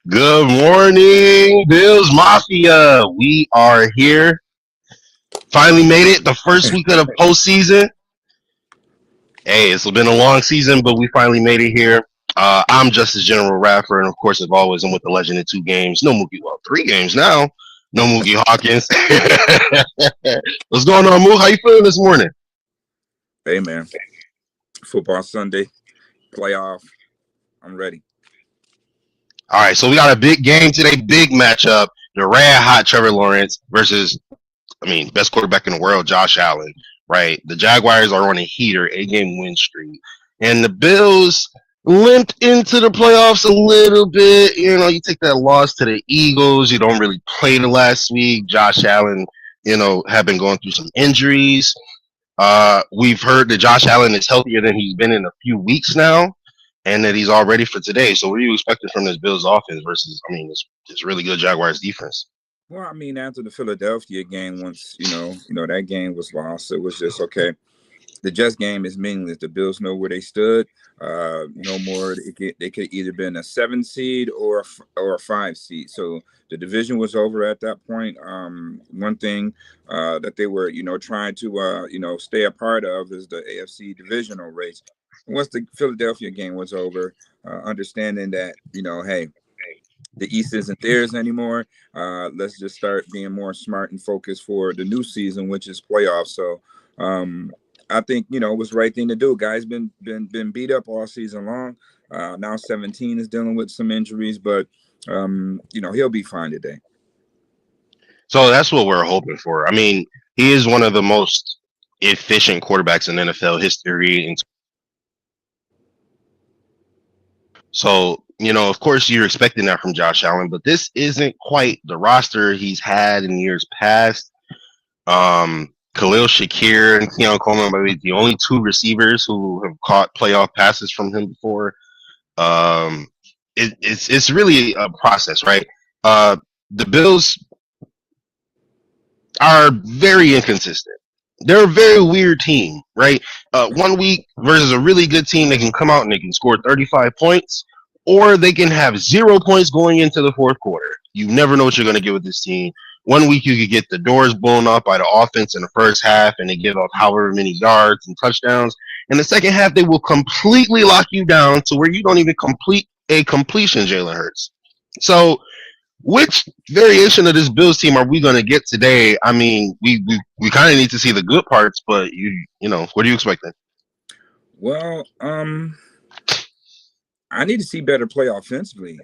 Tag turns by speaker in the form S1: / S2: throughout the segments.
S1: Good morning, Bills Mafia. We are here. Finally made it the first week of the postseason. Hey, it's been a long season, but we finally made it here. I'm Justus General Raffer, and of course, as always, I'm with the legend in 2 games. No Muki, well, 3 games now. No Muki Hawkins. What's going on, Mook? How you feeling this morning?
S2: Hey, man. Football Sunday, playoff. I'm ready.
S1: All right, so we got a big game today, big matchup. The red hot Trevor Lawrence versus, best quarterback in the world, Josh Allen, right? The Jaguars are on a heater, 8-game win streak. And the Bills limped into the playoffs a little bit. You know, you take that loss to the Eagles. You don't really play the last week. Josh Allen, have been going through some injuries. We've heard that Josh Allen is healthier than he's been in a few weeks now, and that he's all ready for today. So what are you expecting from this Bills offense versus, this really good Jaguars defense?
S2: Well, after the Philadelphia game, once that game was lost, it was just okay. The Jets game is meaningless. The Bills know where they stood. No more. They could either been a 7 seed or a 5 seed. So the division was over at that point. One thing that they were trying to stay a part of is the AFC divisional race. Once the Philadelphia game was over, understanding that hey, the East isn't theirs anymore. Let's just start being more smart and focused for the new season, which is playoffs. So I think it was the right thing to do. Guys been beat up all season long. Now 17 is dealing with some injuries, but he'll be fine today.
S1: So that's what we're hoping for. He is one of the most efficient quarterbacks in NFL history. So, of course, you're expecting that from Josh Allen, but this isn't quite the roster he's had in years past. Khalil Shakir and Keon Coleman might be the only 2 receivers who have caught playoff passes from him before. It's really a process, right? The Bills are very inconsistent. They're a very weird team, right? 1 week versus a really good team, they can come out and they can score 35 points, or they can have 0 points going into the fourth quarter. You never know what you're going to get with this team. 1 week you could get the doors blown up by the offense in the first half, and they give up however many yards and touchdowns. In the second half, they will completely lock you down to where you don't even complete a completion, Jalen Hurts. So which variation of this Bills team are we going to get today? We kind of need to see the good parts, but what are you expecting?
S2: Well, I need to see better play offensively.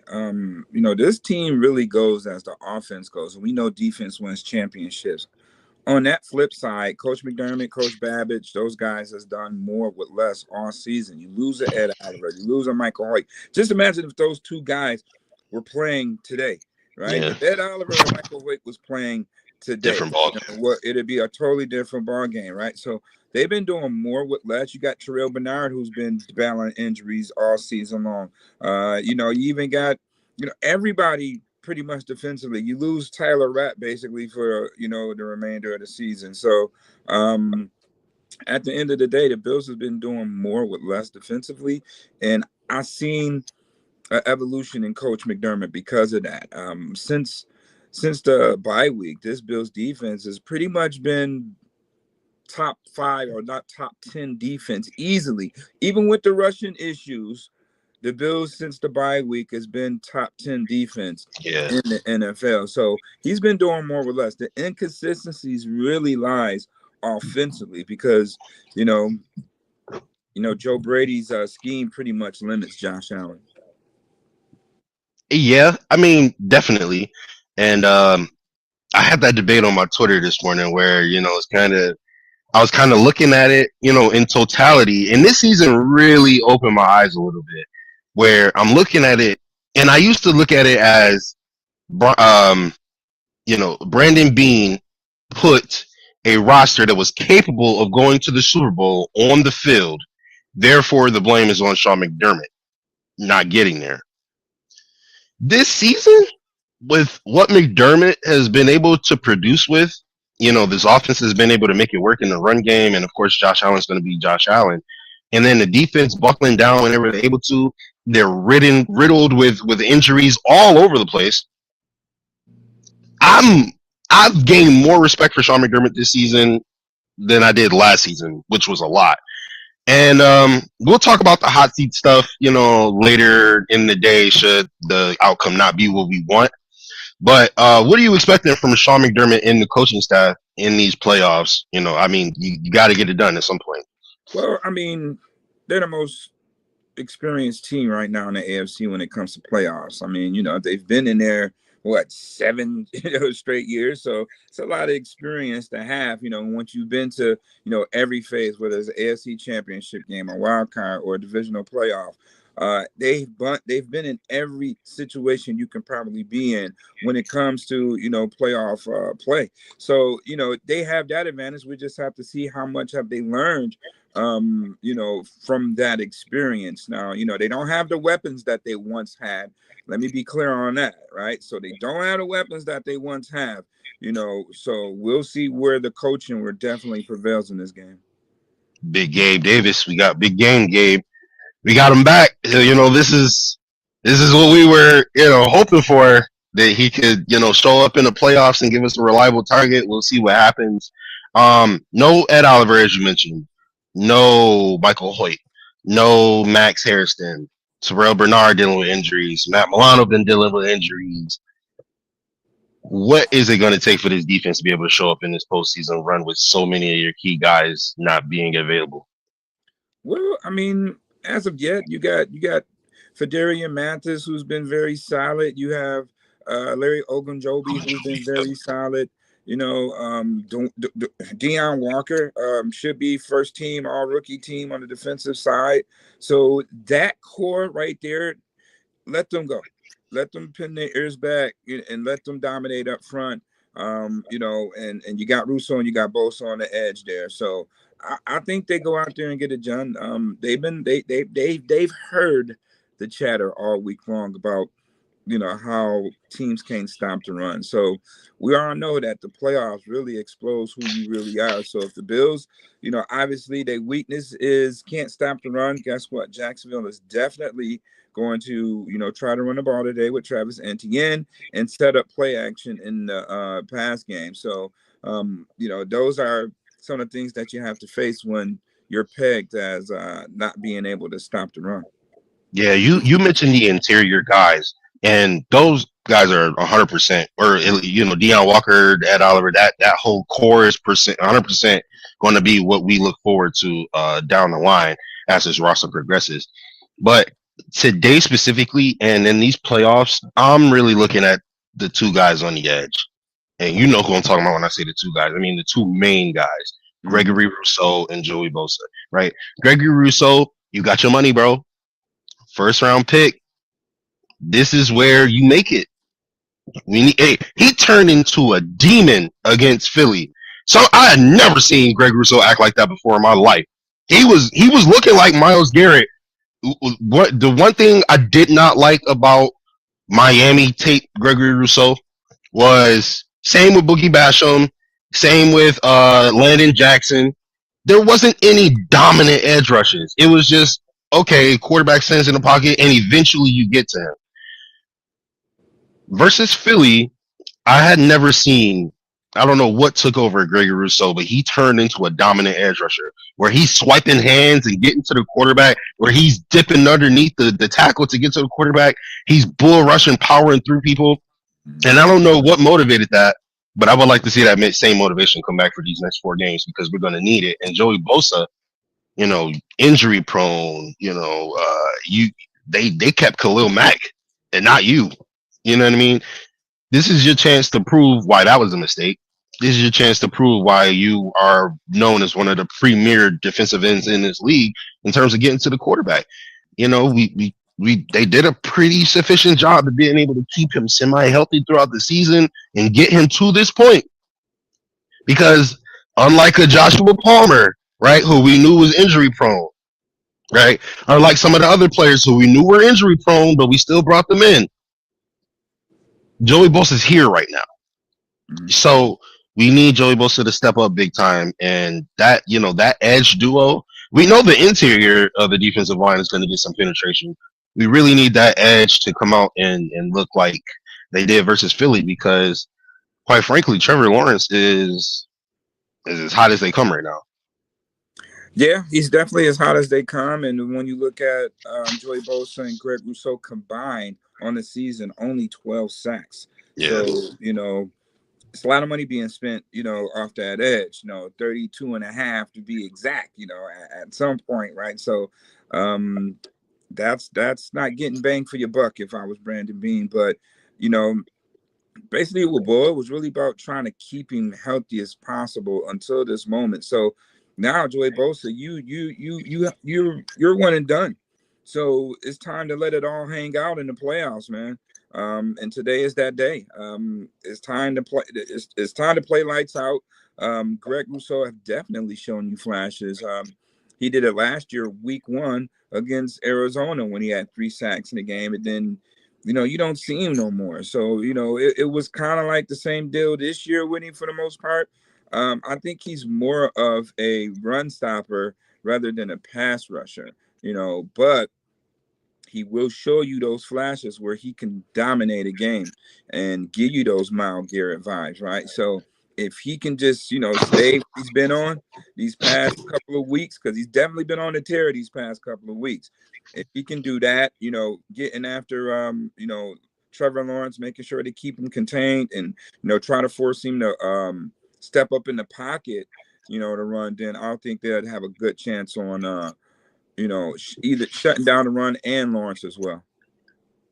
S2: This team really goes as the offense goes. We know defense wins championships. On that flip side, Coach McDermott, Coach Babbage, those guys has done more with less all season. You lose a Ed Oliver, you lose a Michael Hoyt. Just imagine if those 2 guys were playing today. Right,
S1: Yeah.
S2: if Ed Oliver and Michael Vick was playing today,
S1: different ball game.
S2: It'd be a totally different ball game, right? So they've been doing more with less. You got Terrell Bernard, who's been battling injuries all season long. You even got everybody pretty much defensively. You lose Tyler Rapp basically for the remainder of the season. So at the end of the day, the Bills have been doing more with less defensively, and I've seen evolution in Coach McDermott because of that. Since the bye week, this Bills defense has pretty much been top 5 or not top 10 defense easily. Even with the Russian issues, the Bills since the bye week has been top 10 defense in the NFL. So he's been doing more with less. The inconsistencies really lies offensively because Joe Brady's scheme pretty much limits Josh Allen.
S1: Yeah, definitely. And I had that debate on my Twitter this morning where, I was kind of looking at it, in totality. And this season really opened my eyes a little bit where I'm looking at it. And I used to look at it as, Brandon Beane put a roster that was capable of going to the Super Bowl on the field. Therefore, the blame is on Sean McDermott not getting there. This season, with what McDermott has been able to produce with, this offense has been able to make it work in the run game. And of course, Josh Allen's going to be Josh Allen. And then the defense buckling down whenever they're able to. They're riddled with injuries all over the place. I've gained more respect for Sean McDermott this season than I did last season, which was a lot. And we'll talk about the hot seat stuff, later in the day, should the outcome not be what we want. But what are you expecting from Sean McDermott and the coaching staff in these playoffs? I mean, you got to get it done at some point.
S2: Well, I mean, they're the most experienced team right now in the AFC when it comes to playoffs. I mean, they've been in there seven straight years, so it's a lot of experience to have. Once you've been to every phase, whether it's an AFC Championship game, a wild card, or a divisional playoff. They've been in every situation you can probably be in when it comes to playoff play. So they have that advantage. We just have to see how much have they learned from that experience. Now, they don't have the weapons that they once had. Let me be clear on that, right? So they don't have the weapons that they once have, so we'll see where the coaching definitely prevails in this game.
S1: Big Gabe Davis, we got big game, Gabe. We got him back. This is what we were, hoping for, that he could, show up in the playoffs and give us a reliable target. We'll see what happens. No Ed Oliver, as you mentioned. No Michael Hoyt. No Max Hairston. Terrell Bernard dealing with injuries. Matt Milano been dealing with injuries. What is it going to take for this defense to be able to show up in this postseason run with so many of your key guys not being available?
S2: Well, I mean, as of yet, you got Federian Mathis, who's been very solid. You have Larry Ogunjobi, who's been very solid. Deion Walker should be first team, all rookie team on the defensive side. So that core right there, let them go. Let them pin their ears back and let them dominate up front. And you got Russo and you got Bosa on the edge there. So I think they go out there and get it done. They've heard the chatter all week long about how teams can't stop the run. So we all know that the playoffs really expose who you really are. So if the Bills, obviously their weakness is can't stop the run, guess what? Jacksonville is definitely going to, try to run the ball today with Travis Etienne and set up play action in the pass game. So, those are some of the things that you have to face when you're pegged as not being able to stop the run.
S1: Yeah, you mentioned the interior guys. And those guys are 100%, or Deion Walker, Ed Oliver, that whole core is 100% going to be what we look forward to down the line as this roster progresses. But today specifically, and in these playoffs, I'm really looking at the two guys on the edge. And you know who I'm talking about when I say the two guys. I mean the two main guys, Gregory Rousseau and Joey Bosa, right? Gregory Rousseau, you got your money, bro. First round pick. This is where you make it. He turned into a demon against Philly. So I had never seen Greg Rousseau act like that before in my life. He was looking like Myles Garrett. What the one thing I did not like about Miami tape Gregory Rousseau was same with Boogie Basham, same with Landon Jackson. There wasn't any dominant edge rushes. It was just okay, quarterback stands in the pocket, and eventually you get to him. Versus Philly, I had never seen, I don't know what took over Gregory Rousseau, but he turned into a dominant edge rusher where he's swiping hands and getting to the quarterback, where he's dipping underneath the tackle to get to the quarterback. He's bull rushing, powering through people. And I don't know what motivated that, but I would like to see that same motivation come back for these next 4 games because we're going to need it. And Joey Bosa, injury prone, they kept Khalil Mack and not you. You know what I mean? This is your chance to prove why that was a mistake. This is your chance to prove why you are known as one of the premier defensive ends in this league in terms of getting to the quarterback. They did a pretty sufficient job of being able to keep him semi-healthy throughout the season and get him to this point. Because unlike a Joshua Palmer, right, who we knew was injury prone, right, unlike some of the other players who we knew were injury prone, but we still brought them in, Joey Bosa is here right now. So we need Joey Bosa to step up big time. And that, that edge duo, we know the interior of the defensive line is going to get some penetration. we really need that edge to come out and look like they did versus Philly because, quite frankly, Trevor Lawrence is as hot as they come right now.
S2: Yeah, he's definitely as hot as they come. And when you look at Joey Bosa and Greg Rousseau combined on the season, only 12 sacks.
S1: Yeah.
S2: So, it's a lot of money being spent, off that edge, 32 and a half to be exact, at some point, right? So that's not getting bang for your buck if I was Brandon Beane. But, you know, basically with Boy, it was really about trying to keep him healthy as possible until this moment. So now, Joey Bosa, you're one and done. So it's time to let it all hang out in the playoffs, man. And today is that day. It's time to play. It's time to play lights out. Greg Rousseau have definitely shown you flashes. He did it last year, week 1 against Arizona when he had 3 sacks in the game, and then you don't see him no more. So, it was kind of like the same deal this year with him for the most part. I think he's more of a run stopper rather than a pass rusher, but he will show you those flashes where he can dominate a game and give you those Myles Garrett vibes, right? So if he can just, stay he's been on these past couple of weeks, because he's definitely been on the tear these past couple of weeks. If he can do that, getting after, Trevor Lawrence, making sure to keep him contained and, try to force him to step up in the pocket, to run, then I think they'd have a good chance on, either shutting down the run and Lawrence as well.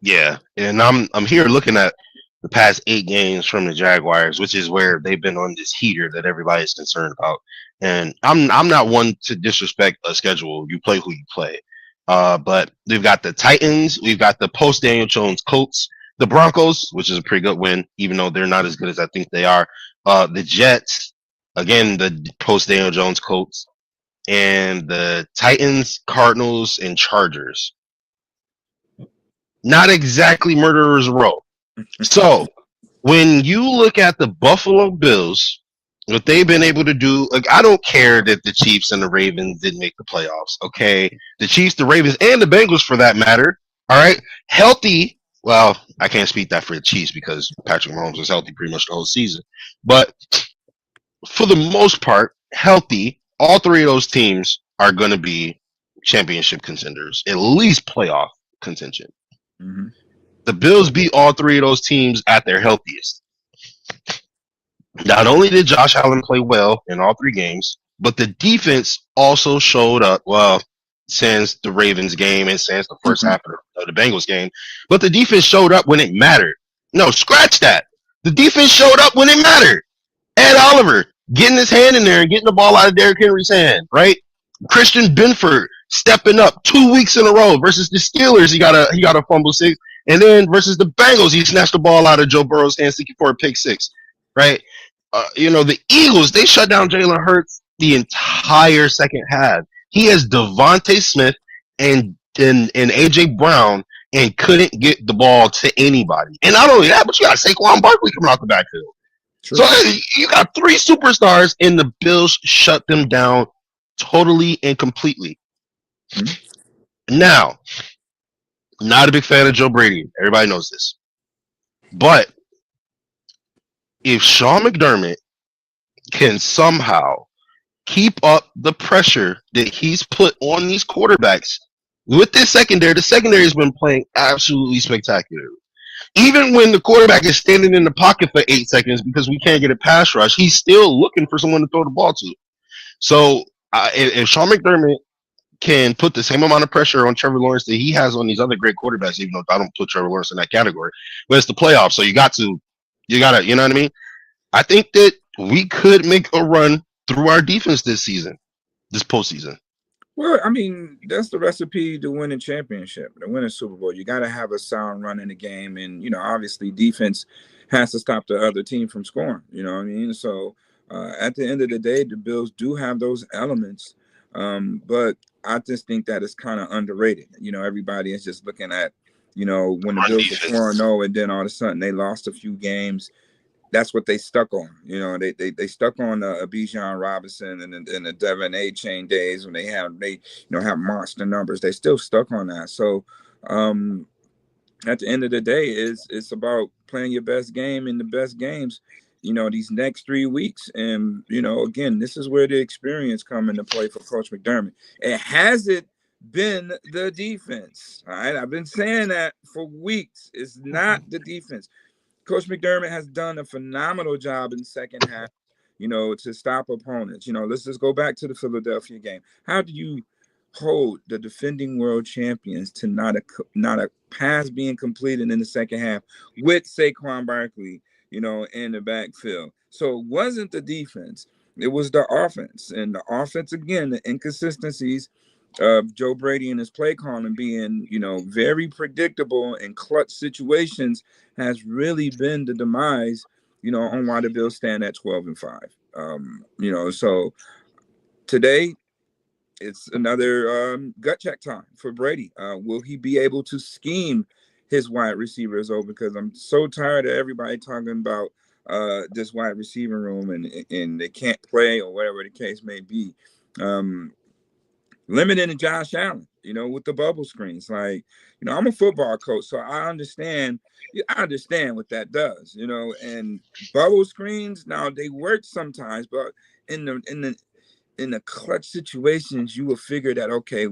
S1: Yeah, and I'm here looking at the past 8 games from the Jaguars, which is where they've been on this heater that everybody's concerned about. And I'm not one to disrespect a schedule. You play who you play. But we've got the Titans, we've got the post Daniel Jones Colts, the Broncos, which is a pretty good win, even though they're not as good as I think they are. The Jets, again, the post Daniel Jones Colts, and the Titans, Cardinals, and Chargers. Not exactly murderers row. So when you look at the Buffalo Bills, what they've been able to do, like, I don't care that the Chiefs and the Ravens didn't make the playoffs. Okay, the Chiefs, the Ravens, and the Bengals, for that matter. All right, healthy. Well, I can't speak that for the Chiefs because Patrick Mahomes was healthy pretty much the whole season. But for the most part, healthy. All 3 of those teams are going to be championship contenders, at least playoff contention.
S2: Mm-hmm.
S1: The Bills beat all 3 of those teams at their healthiest. Not only did Josh Allen play well in all 3 games, but the defense also showed up well since the Ravens game and since the first half of the Bengals game. But the defense showed up when it mattered. No, scratch that. The defense showed up when it mattered. Ed Oliver getting his hand in there and getting the ball out of Derrick Henry's hand, right? Christian Benford stepping up 2 weeks in a row versus the Steelers. He got a fumble 6, and then versus the Bengals, he snatched the ball out of Joe Burrow's hands for a pick 6, right? The Eagles, they shut down Jalen Hurts the entire second half. He has Devontae Smith and AJ Brown and couldn't get the ball to anybody. And not only that, but you got Saquon Barkley coming out the backfield. True. So you got 3 superstars, and the Bills shut them down totally and completely. Mm-hmm. Now, not a big fan of Joe Brady. Everybody knows this. But if Sean McDermott can somehow keep up the pressure that he's put on these quarterbacks with this secondary, the secondary has been playing absolutely spectacular. Even when the quarterback is standing in the pocket for 8 seconds because we can't get a pass rush, he's still looking for someone to throw the ball to. So if Sean McDermott can put the same amount of pressure on Trevor Lawrence that he has on these other great quarterbacks, even though I don't put Trevor Lawrence in that category, but it's the playoffs, so you gotta, you know what I mean? I think that we could make a run through our defense this postseason.
S2: Well, I mean, that's the recipe to win a championship, to win a Super Bowl. You got to have a sound run in the game. And, obviously defense has to stop the other team from scoring. You know what I mean? So at the end of the day, the Bills do have those elements. But I just think that it's kind of underrated. Everybody is just looking at, when the Bills were 4-0 and then all of a sudden they lost a few games. That's what they stuck on. They stuck on Bijan Robinson and the Devin A. Chain days when they have monster numbers. They still stuck on that. So At the end of the day, it's about playing your best game in the best games, these next 3 weeks. And, again, this is where the experience come into play for Coach McDermott. It hasn't been the defense. All right. I've been saying that for weeks. It's not the defense. Coach McDermott has done a phenomenal job in the second half, to stop opponents. Let's just go back to the Philadelphia game. How do you hold the defending world champions to not a pass being completed in the second half with Saquon Barkley, in the backfield? So it wasn't the defense, it was the offense. And the offense, again, the inconsistencies of Joe Brady and his play calling being, very predictable in clutch situations has really been the demise, on why the Bills stand at 12-5. So today, it's another gut check time for Brady. Will he be able to scheme his wide receivers over? Because I'm so tired of everybody talking about this wide receiver room and they can't play or whatever the case may be. Limiting Josh Allen, with the bubble screens. Like, I'm a football coach, so I understand what that does, and bubble screens, now they work sometimes, but in the clutch situations, you will figure that, okay,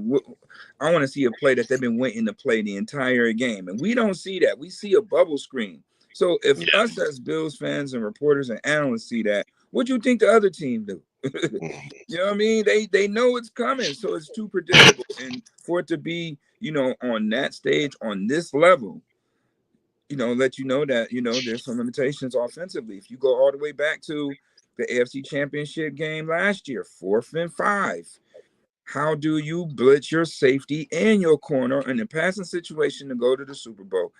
S2: I want to see a play that they've been waiting to play the entire game. And we don't see that. We see a bubble screen. So if us as Bills fans and reporters and analysts see that, what do you think the other team do? You know what I mean? They know it's coming, so it's too predictable. And for it to be, on that stage, on this level, let you know that, there's some limitations offensively. If you go all the way back to the AFC Championship game last year, 4th and 5. How do you blitz your safety and your corner in a passing situation to go to the Super Bowl?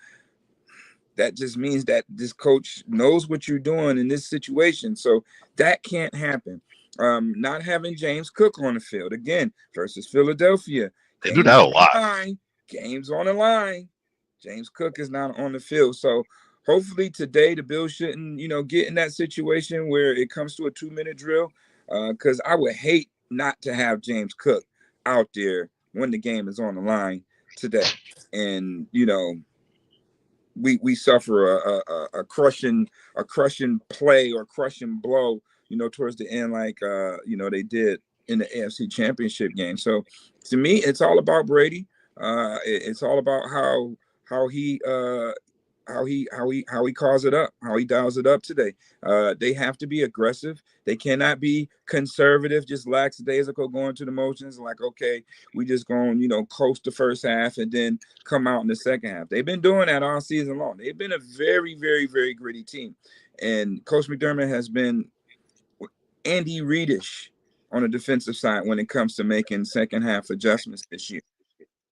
S2: That just means that this coach knows what you're doing in this situation. So that can't happen. Not having James Cook on the field again versus Philadelphia.
S1: They do that a lot.
S2: Games on the line. James Cook is not on the field. So hopefully today the Bills shouldn't, get in that situation where it comes to a 2-minute drill. Because I would hate not to have James Cook out there when the game is on the line today. And, we suffer a crushing play or crushing blow, towards the end, like they did in the AFC Championship game. So to me, it's all about Brady. It's all about how he calls it up, how he dials it up today. They have to be aggressive. They cannot be conservative, just lackadaisical, going through the motions. Like, okay, we just going, coast the first half and then come out in the second half. They've been doing that all season long. They've been a very, very, very gritty team. And Coach McDermott has been Andy Reid-ish on the defensive side when it comes to making second half adjustments this year.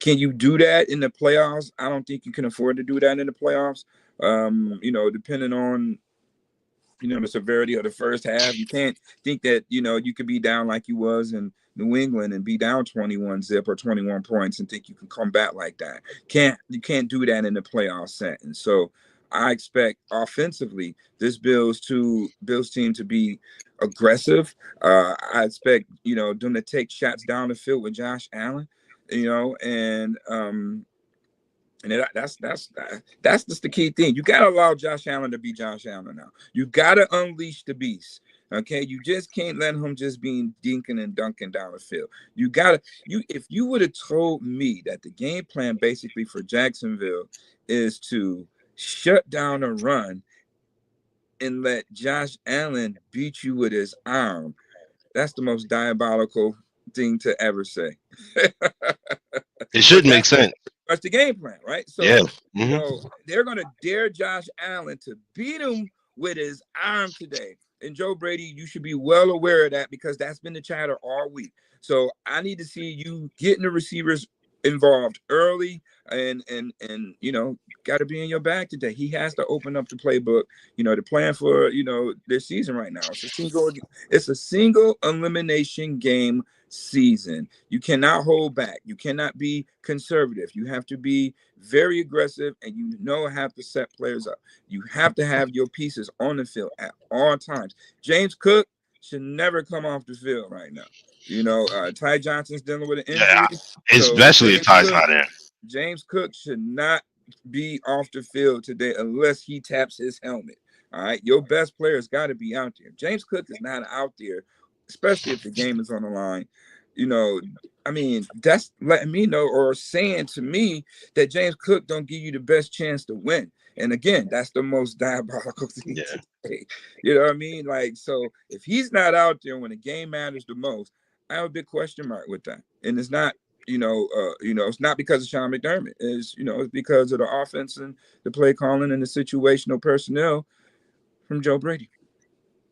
S2: Can you do that in the playoffs? I don't think you can afford to do that in the playoffs. Depending on, the severity of the first half, you can't think that, you could be down like you was in New England and be down 21-0 or 21 points and think you can come back like that. You can't do that in the playoff setting. So I expect offensively this Bills team to be aggressive. I expect, them to take shots down the field with Josh Allen. And that's just the key thing. You gotta allow Josh Allen to be Josh Allen now. You gotta unleash the beast. Okay, you just can't let him just be dinking and dunking down the field. If you would have told me that the game plan basically for Jacksonville is to shut down a run and let Josh Allen beat you with his arm, that's the most diabolical thing to ever say.
S1: It should make sense.
S2: That's the game plan, right? So,
S1: yeah.
S2: They're going to dare Josh Allen to beat him with his arm today. And Joe Brady, you should be well aware of that because that's been the chatter all week. So I need to see you getting the receivers involved early and got to be in your bag today. He has to open up the playbook, the plan for, their season right now. It's a single elimination game season. You cannot hold back. You cannot be conservative. You have to be very aggressive and have to set players up. You have to have your pieces on the field at all times. James Cook should never come off the field right now. Ty Johnson's dealing with an injury.
S1: Yeah, especially if Ty's not in.
S2: James Cook should not be off the field today unless he taps his helmet. All right, your best player's got to be out there. If James Cook is not out there, especially if the game is on the line. I mean, that's letting me know or saying to me that James Cook don't give you the best chance to win. And again, that's the most diabolical thing to say. You know what I mean? Like, so if he's not out there when the game matters the most, I have a big question mark with that. And it's not, it's not because of Sean McDermott. It's because of the offense and the play calling and the situational personnel from Joe Brady.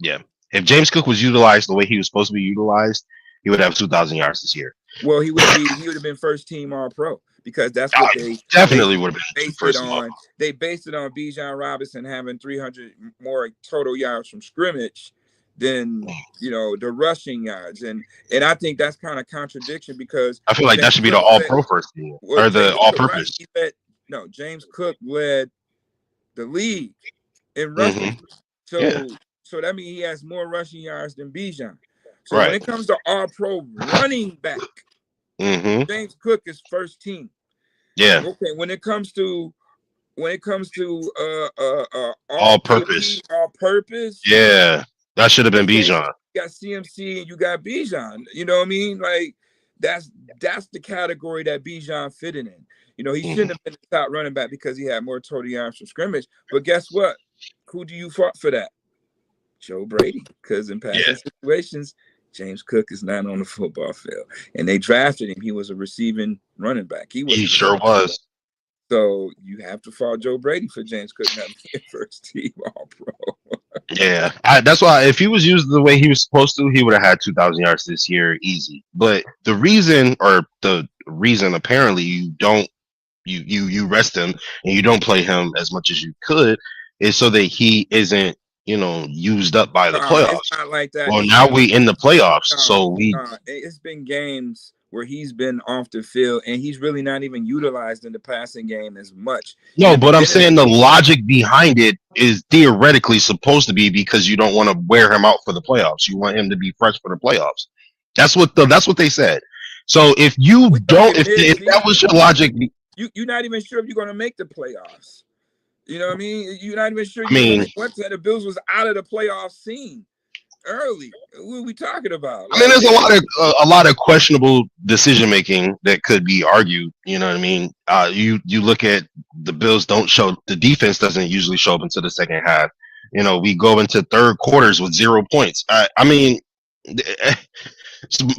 S1: Yeah. If James Cook was utilized the way he was supposed to be utilized, he would have 2,000 yards this year.
S2: Well, he would have been first team All Pro because that's what they
S1: definitely would have been
S2: based it on. They based it on Bijan Robinson having 300 more total yards from scrimmage than the rushing yards, and I think that's kind of contradiction because
S1: I feel like that should be the All Pro first team or the All Purpose.
S2: James Cook led the league in rushing, so that means he has more rushing yards than Bijan. So when it comes to All Pro running back, James Cook is first team.
S1: Yeah.
S2: Okay. When it comes to
S1: all purpose, yeah, that should have been Bijan.
S2: You got CMC and you got Bijan. You know what I mean? Like that's the category that Bijan fitted in. He shouldn't have been the top running back because he had more total yards from scrimmage. But guess what? Who do you fought for that? Joe Brady. Because in past situations, James Cook is not on the football field. And they drafted him. He was a receiving running back. He
S1: sure was.
S2: So you have to follow Joe Brady for James Cook not to be first team All Pro.
S1: Yeah. That's why if he was used the way he was supposed to, he would have had 2,000 yards this year easy. But the reason apparently you don't you rest him and you don't play him as much as you could is so that he isn't used up by the playoffs.
S2: It's not like that.
S1: Well, now we in the playoffs,
S2: it's been games where he's been off the field and he's really not even utilized in the passing game as much.
S1: No, but I'm saying the logic behind it is theoretically supposed to be because you don't want to wear him out for the playoffs. You want him to be fresh for the playoffs. That's what they said. So if that was your logic,
S2: you're not even sure if you're going to make the playoffs. You know what I mean? You're not even sure. The Bills was out of the playoff scene early. What are we talking about?
S1: I mean, there's a lot of questionable decision making that could be argued. You know what I mean? You look at the Bills the defense doesn't usually show up until the second half. We go into third quarters with 0 points. I mean,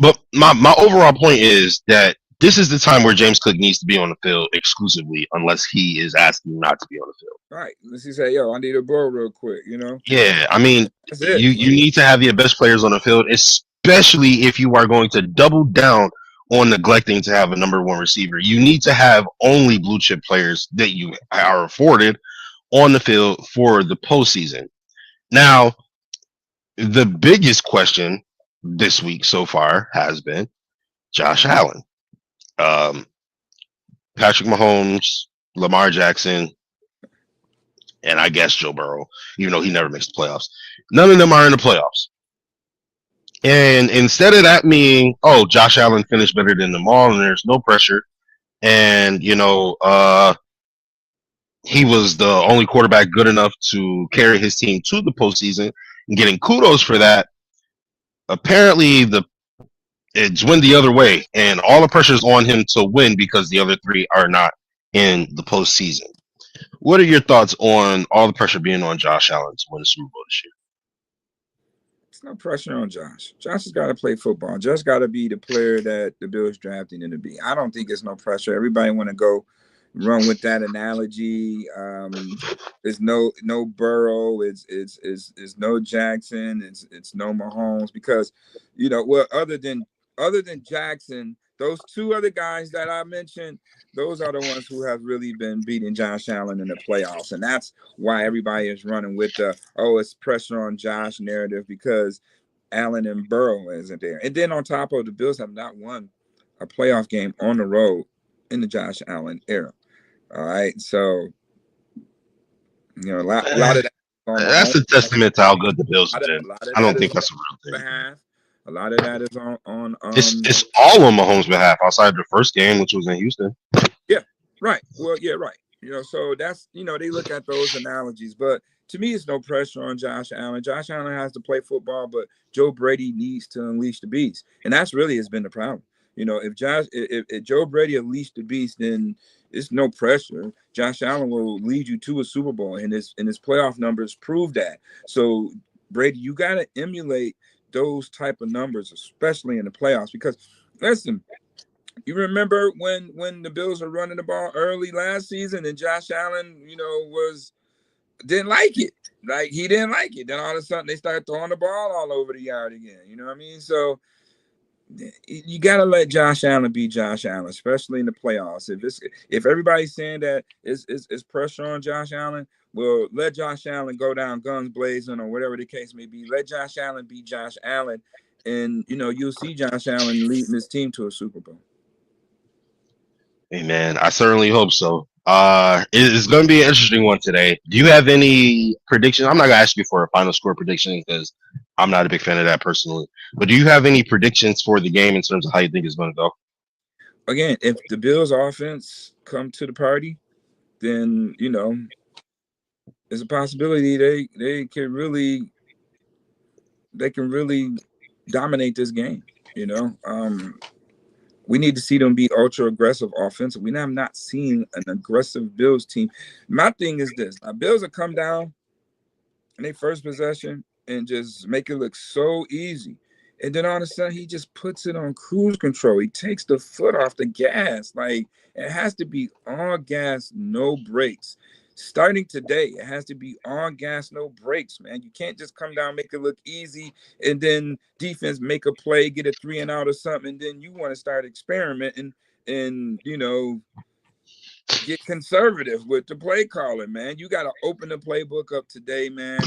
S1: but my overall point is that this is the time where James Cook needs to be on the field exclusively, unless he is asking not to be on the field.
S2: Right. Unless he say, "Yo, I need a ball real quick,"
S1: Yeah, I mean, you need to have your best players on the field, especially if you are going to double down on neglecting to have a number one receiver. You need to have only blue chip players that you are afforded on the field for the postseason. Now, the biggest question this week so far has been Josh Allen. Patrick Mahomes, Lamar Jackson, and I guess Joe Burrow, even though he never makes the playoffs. None of them are in the playoffs. And instead of that meaning, Josh Allen finished better than them all, and there's no pressure. And, he was the only quarterback good enough to carry his team to the postseason and getting kudos for that. Apparently, it's went the other way, and all the pressure is on him to win because the other three are not in the postseason. What are your thoughts on all the pressure being on Josh Allen to win the Super Bowl this year?
S2: It's no pressure on Josh. Josh has got to play football. Josh got to be the player that the Bills drafted him to be. I don't think it's no pressure. Everybody want to go run with that analogy. There's no Burrow. It's no Jackson. It's no Mahomes because other than Jackson, those two other guys that I mentioned, those are the ones who have really been beating Josh Allen in the playoffs. And that's why everybody is running with it's pressure on Josh narrative because Allen and Burrow isn't there. And then on top of the Bills have not won a playoff game on the road in the Josh Allen era. All right. So, a lot of that.
S1: That's a testament to how good the Bills have been. I don't think that's a real thing.
S2: A lot of that is on
S1: it's all on Mahomes' behalf outside of the first game, which was in Houston.
S2: Yeah, Right. Well, yeah, right. So that's they look at those analogies, but to me, it's no pressure on Josh Allen. Josh Allen has to play football, but Joe Brady needs to unleash the beast, and that's really has been the problem. If Joe Brady unleashed the beast, then it's no pressure. Josh Allen will lead you to a Super Bowl, and his playoff numbers prove that. So Brady, you got to emulate those type of numbers, especially in the playoffs, because listen. You remember when the Bills were running the ball early last season and Josh Allen, was didn't like it. Like he didn't like it. Then all of a sudden they started throwing the ball all over the yard again. You know what I mean? So you got to let Josh Allen be Josh Allen, especially in the playoffs. If everybody's saying that it's pressure on Josh Allen, well, let Josh Allen go down guns blazing or whatever the case may be. Let Josh Allen be Josh Allen, and you'll see Josh Allen leading this team to a Super Bowl.
S1: Hey man, I certainly hope so. It's going to be an interesting one today. Do you have any predictions? I'm not going to ask you for a final score prediction because I'm not a big fan of that personally. But do you have any predictions for the game in terms of how you think it's going to go?
S2: Again, if the Bills offense come to the party, then there's a possibility they can really dominate this game. We need to see them be ultra aggressive offensive. We have not seen an aggressive Bills team. My thing is this: now Bills will come down in their first possession and just make it look so easy. And then all of a sudden he just puts it on cruise control. He takes the foot off the gas. Like it has to be all gas, no brakes. Starting today, it has to be all gas, no brakes, man. You can't just come down, make it look easy, and then defense make a play, get a 3-and-out or something, and then you want to start experimenting and get conservative with the play calling, man. You got to open the playbook up today, man.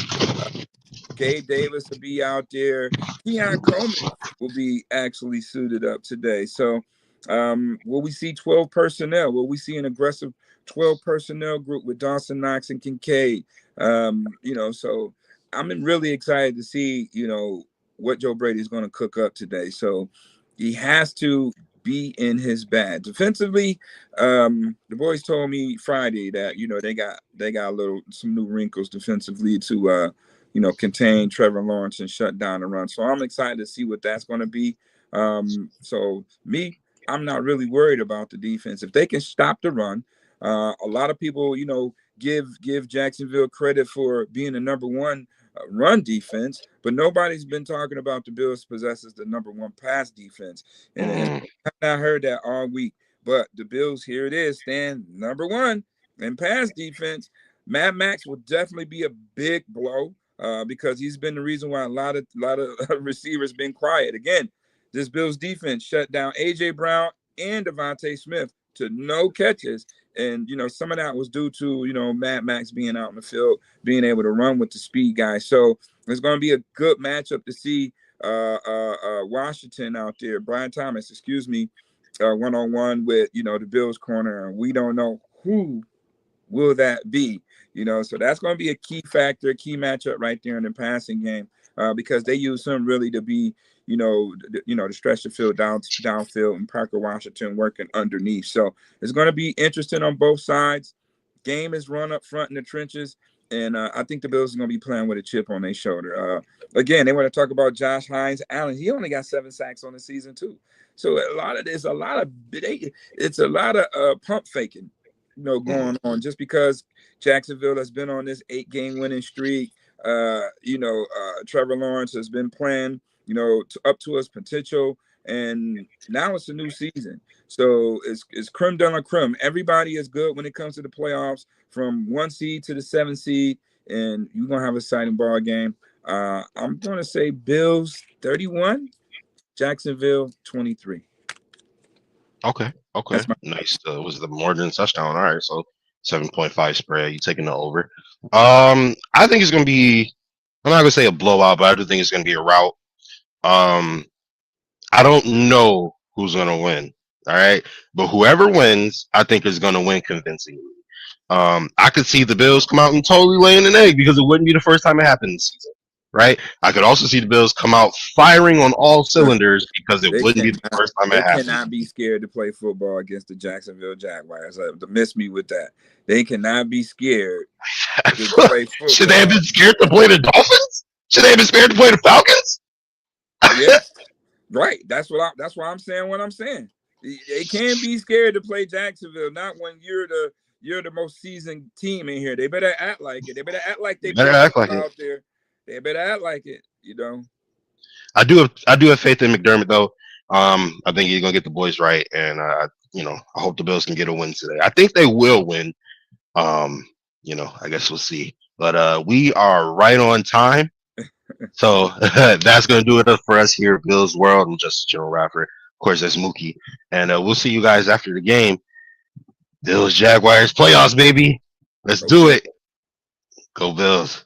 S2: Gabe Davis will be out there. Keon Coleman will be actually suited up today. So will we see 12 personnel? Will we see an aggressive 12 personnel group with Dawson Knox and Kincaid? So I'm really excited to see, what Joe Brady is going to cook up today. So he has to be in his bag. Defensively, the boys told me Friday that, they got some new wrinkles defensively to contain Trevor Lawrence and shut down the run. So I'm excited to see what that's going to be. I'm not really worried about the defense. If they can stop the run, a lot of people, give Jacksonville credit for being the number one run defense, but nobody's been talking about the Bills possesses the number one pass defense. And I've not heard that all week. But the Bills, here it is, stand number one in pass defense. Mad Max will definitely be a big blow. Because he's been the reason why a lot of receivers been quiet. Again, this Bills defense shut down A.J. Brown and Devontae Smith to no catches. And, some of that was due to, Mad Max being out in the field, being able to run with the speed guy. So it's going to be a good matchup to see Washington out there, Brian Thomas, one-on-one with, the Bills corner. And we don't know who will that be. So that's going to be a key factor, key matchup right there in the passing game, because they use him really to be, to stretch the field downfield, and Parker Washington working underneath. So it's going to be interesting on both sides. Game is run up front in the trenches, and I think the Bills are going to be playing with a chip on their shoulder. Again, they want to talk about Josh Hines Allen. He only got 7 sacks on the season too. So it's a lot of pump faking going on just because Jacksonville has been on this 8-game winning streak. Trevor Lawrence has been playing, up to his potential, and now it's a new season. So it's creme de la creme. Everybody is good when it comes to the playoffs, from 1 seed to the 7 seed, and you're gonna have a exciting ball game. I'm gonna say Bills 31, Jacksonville 23.
S1: Okay. Nice. Was the more than touchdown? All right, so 7.5 spread. You taking the over? I think it's gonna be. I'm not gonna say a blowout, but I do think it's gonna be a rout. I don't know who's gonna win. All right, but whoever wins, I think is gonna win convincingly. I could see the Bills come out and totally laying an egg because it wouldn't be the first time it happened this season. right? I could also see the Bills come out firing on all cylinders because it
S2: They
S1: wouldn't be the
S2: cannot.
S1: first time
S2: They
S1: it happened.
S2: cannot be scared to play football against the Jacksonville Jaguars. To miss me with that. They cannot be scared to play football.
S1: Should they have been scared to play the Dolphins? Should they have been scared to play the Falcons?
S2: Yeah, right. That's why I'm saying what I'm saying. They can't be scared to play Jacksonville. Not when you're the most seasoned team in here. They better act like it. They better act like they
S1: better act like
S2: out
S1: it.
S2: there. They better act like it.
S1: I do have faith in McDermott though. I think he's gonna get the boys right, and I hope the Bills can get a win today. I think they will win. I guess we'll see. But we are right on time. So that's going to do it for us here at Bills World. I'm Justus General Rapper. Of course, that's Muki. And we'll see you guys after the game. Bills Jaguars playoffs, baby. Let's do it. Go Bills.